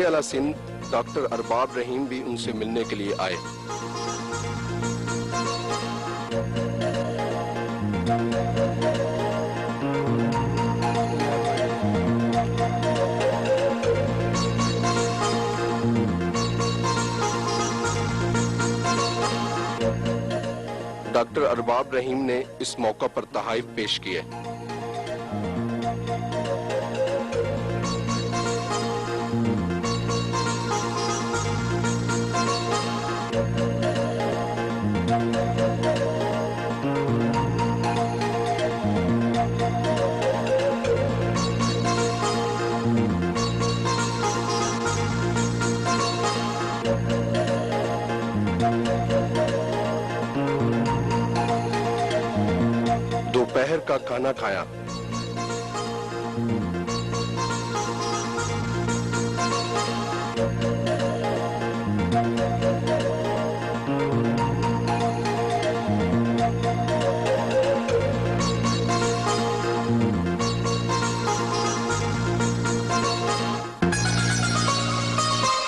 وزیر اعلیٰ سندھ ڈاکٹر ارباب رحیم بھی ان سے ملنے کے لیے آئے۔ ڈاکٹر ارباب رحیم نے اس موقع پر تحائف پیش کیے۔ دوپہر کا کھانا کھایا۔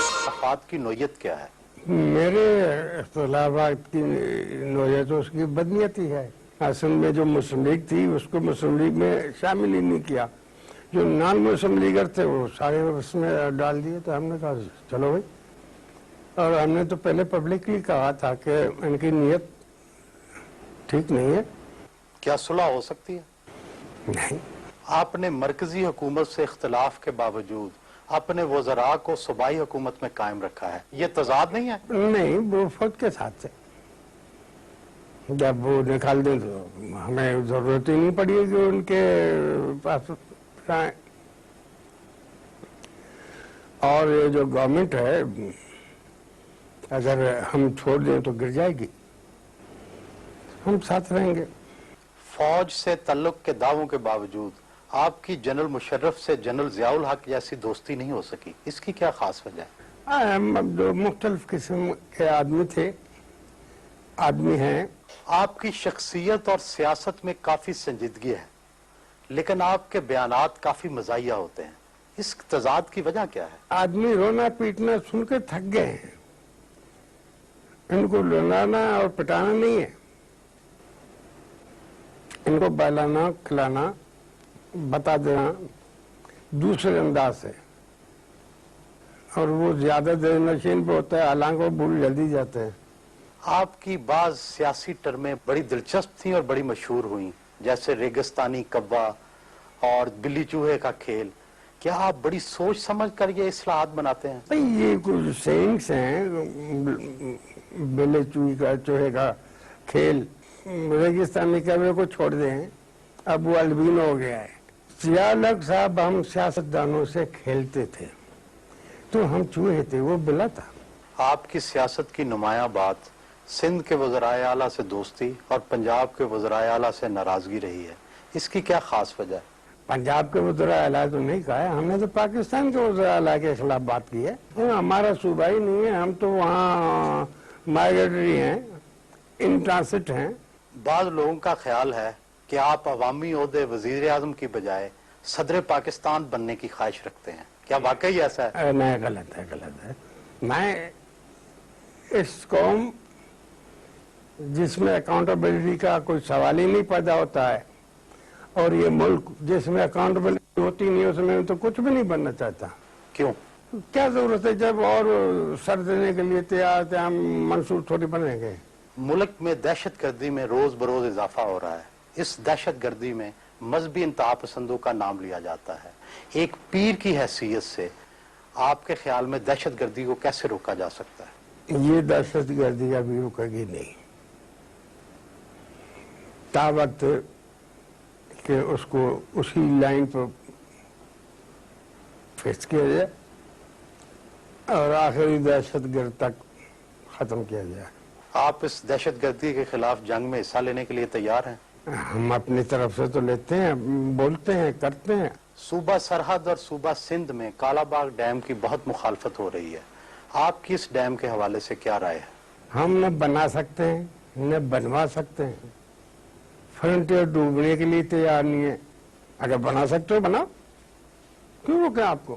اختلافات کی نوعیت کیا ہے؟ میرے اختلافات کی نوعیت اس کی بدنیتی ہے۔ اصل میں جو مسلم لیگ تھی اس کو مسلم لیگ میں شامل ہی نہیں کیا، جو نان مسلم لیگر تھے وہ سارے اس میں ڈال دیے، تو ہم نے کہا چلو بھائی، اور ہم نے تو پہلے پبلکلی کہا تھا کہ ان کی نیت ٹھیک نہیں ہے۔ کیا صلح ہو سکتی ہے؟ نہیں۔ آپ نے مرکزی حکومت سے اختلاف کے باوجود اپنے وزراء کو صوبائی حکومت میں قائم رکھا ہے، یہ تضاد نہیں ہے؟ نہیں، وہ فوج کے ساتھ تھے، جب وہ نکال دیں تو ہمیں ضرورت ہی نہیں پڑی کہ ان کے پاس جائیں۔ اور یہ جو گورنمنٹ ہے اگر ہم چھوڑ دیں تو گر جائے گی، ہم ساتھ رہیں گے۔ فوج سے تعلق کے دعووں کے باوجود آپ کی جنرل مشرف سے جنرل ضیاء الحق جیسی دوستی نہیں ہو سکی، اس کی کیا خاص وجہ ہے؟ ہم دو مختلف قسم کے آدمی ہیں۔ آپ کی شخصیت اور سیاست میں کافی سنجیدگی ہے، لیکن آپ کے بیانات کافی مزاحیہ ہوتے ہیں، اس تضاد کی وجہ کیا ہے؟ آدمی رونا پیٹنا سن کے تھک گئے ہیں، ان کو لڑانا اور پٹانا نہیں ہے، ان کو بہلانا کھلانا بتا دینا دوسرے انداز سے، اور وہ زیادہ دیر نشین پہ ہوتا ہے، حالانکہ وہ بھول جلدی جاتے ہیں۔ آپ کی بعض سیاسی ٹرمیں بڑی دلچسپ تھیں اور بڑی مشہور ہوئیں، جیسے ریگستانی کبا اور بلی چوہے کا کھیل۔ کیا آپ بڑی سوچ سمجھ کر یہ اصلاحات بناتے ہیں؟ بھئی یہ کچھ سینگس ہیں، بلی چوہے کا کھیل، ریگستانی کبے کو چھوڑ دیں، اب وہ الوین ہو گیا ہے۔ ضیاء الحق صاحب ہم سیاستدانوں سے کھیلتے تھے تو ہم چوہے تھے، وہ بلا تھا۔ آپ کی سیاست کی نمایاں بات سندھ کے وزرائے اعلیٰ سے دوستی اور پنجاب کے وزرائے اعلیٰ سے ناراضگی رہی ہے، اس کی کیا خاص وجہ ہے؟ پنجاب کے وزرائے اعلیٰ تو نہیں کہا ہے، ہم نے تو پاکستان کے وزرائے اعلیٰ کے خلاف بات کی ہے۔ ہمارا صوبہ ہی نہیں ہے، ہم تو وہاں مائگریٹری ہیں، ان ٹرانسٹ ہیں۔ بعض لوگوں کا خیال ہے کہ آپ عوامی عہدے وزیر اعظم کی بجائے صدر پاکستان بننے کی خواہش رکھتے ہیں، کیا واقعی ایسا ہے؟ نہیں، غلط ہے۔ میں اس قوم جس میں اکاؤنٹیبلٹی کا کوئی سوال ہی نہیں پیدا ہوتا ہے، اور یہ ملک جس میں اکاؤنٹیبلٹی ہوتی نہیں، اس میں تو کچھ بھی نہیں بننا چاہتا۔ کیوں؟ کیا ضرورت ہے؟ جب اور سر دینے کے لیے تیار تھے، ہم منصور تھوڑی بنیں گے۔ ملک میں دہشت گردی میں روز بروز اضافہ ہو رہا ہے، اس دہشت گردی میں مذہبی انتہا پسندوں کا نام لیا جاتا ہے۔ ایک پیر کی حیثیت سے آپ کے خیال میں دہشت گردی کو کیسے روکا جا سکتا ہے؟ یہ دہشت گردی کا بھی رکے گی نہیں، تا وقت کہ اس کو اسی لائن پر فکس کیا جائے اور آخری دہشت گرد تک ختم کیا جائے۔ آپ اس دہشت گردی کے خلاف جنگ میں حصہ لینے کے لیے تیار ہیں؟ ہم اپنی طرف سے تو لیتے ہیں، بولتے ہیں، کرتے ہیں۔ صوبہ سرحد اور صوبہ سندھ میں کالا باغ ڈیم کی بہت مخالفت ہو رہی ہے، آپ کی اس ڈیم کے حوالے سے کیا رائے ہے؟ ہم نہ بنا سکتے ہیں نہ بنوا سکتے ہیں، فرنٹیئر ڈوبنے کے لیے تیار نہیں ہے۔ اگر بنا سکتے ہو بناؤ، کیوں روکیں آپ کو؟